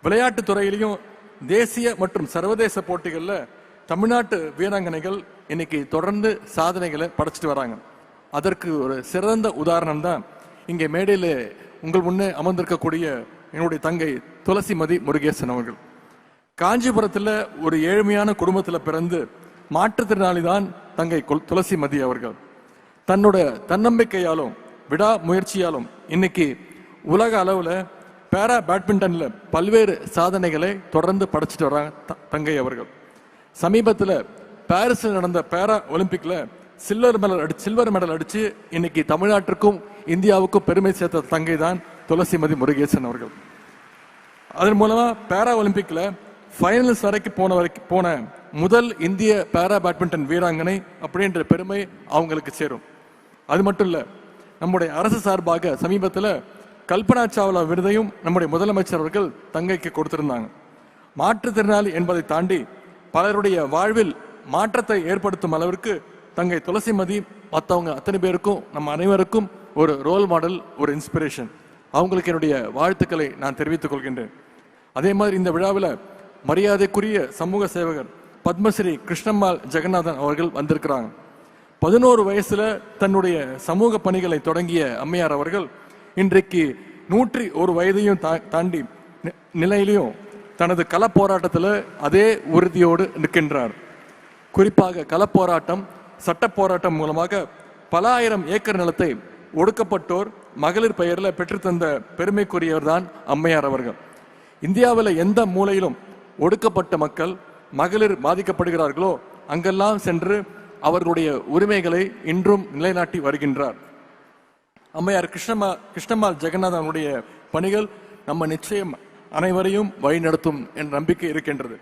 விளையாட்டு துறையிலையும் தேசிய மற்றும் சர்வதேச போட்டிகளில் தமிழ்நாட்டு வீராங்கனைகள் இன்னைக்கு தொடர்ந்து சாதனைகளை படைச்சிட்டு வராங்க. அதற்கு ஒரு சிறந்த உதாரணம் தான் இங்கே மேடையில் உங்கள் முன்னே அமர்ந்திருக்கக்கூடிய என்னுடைய தங்கை துளசிமதி முருகேசன் அவர்கள். காஞ்சிபுரத்தில் ஒரு ஏழ்மையான குடும்பத்தில் பிறந்து மாற்றுத்திறனாளி தான் தங்கை துளசிமதி அவர்கள். தன்னோட தன்னம்பிக்கையாலும் விடா முயற்சியாலும் இன்னைக்கு உலக அளவில் பேரா பேட்மிண்டன்ல பல்வேறு சாதனைகளை தொடர்ந்து படைச்சிட்டு வராங்க தங்கை அவர்கள். சமீபத்தில் பாரிஸில் நடந்த பேரா ஒலிம்பிக்ல சில்வர் மெடல் அடிச்சு இன்னைக்கு தமிழ்நாட்டிற்கும் இந்தியாவுக்கும் பெருமை சேர்த்த தங்கை தான் துளசிமதி முருகேசன் அவர்கள். அதன் மூலமா பேரா ஒலிம்பிக்ல ஃபைனல்ஸ் வரைக்கும் போன முதல் இந்திய பேரா பேட்மிண்டன் வீராங்கனை அப்படின்ற பெருமை அவங்களுக்கு சேரும். அது மட்டும் இல்ல, நம்முடைய அரசு சார்பாக சமீபத்தில் கல்பனா சாவ்லா விருதையும் நம்முடைய முதலமைச்சர் அவர்கள் தங்கைக்கு கொடுத்திருந்தாங்க. மாற்றுத்திறனாளி என்பதை தாண்டி பலருடைய வாழ்வில் மாற்றத்தை ஏற்படுத்தும் அளவிற்கு தங்கை துளசிமதி மற்றவங்க அத்தனை பேருக்கும் நம்ம அனைவருக்கும் ஒரு ரோல் மாடல், ஒரு இன்ஸ்பிரேஷன். அவங்களுக்கு என்னுடைய வாழ்த்துக்களை நான் தெரிவித்துக் கொள்கின்றேன். அதே மாதிரி இந்த விழாவில் மரியாதைக்குரிய சமூக சேவகர் பத்மஸ்ரீ கிருஷ்ணம்மாள் ஜெகநாதன் அவர்கள் வந்திருக்கிறாங்க. 11 வயசுல தன்னுடைய சமூக பணிகளை தொடங்கிய அம்மையார் அவர்கள் இன்றைக்கு 101 வயதையும் தாண்டி நிலையிலையும் தனது கள போராட்டத்தில் அதே உறுதியோடு நிற்கின்றார். குறிப்பாக களப்போராட்டம், சட்ட போராட்டம் மூலமாக பல ஆயிரம் ஏக்கர் நிலத்தை ஒடுக்கப்பட்டோர் மகளிர் பெயரில் பெற்றுத்தந்த பெருமைக்குரியவர் தான் அம்மையார் அவர்கள். இந்தியாவில் எந்த மூலையிலும் ஒடுக்கப்பட்ட மக்கள், மகளிர் பாதிக்கப்படுகிறார்களோ அங்கெல்லாம் சென்று அவர்களுடைய உரிமைகளை இன்றும் நிலைநாட்டி வருகின்றார். அம்மையார் கிருஷ்ணம்மாள் ஜெகநாதனுடைய பணிகள் நம்ம நிச்சயம் அனைவரையும் வழிநடத்தும் என்ற நம்பிக்கை இருக்கின்றது.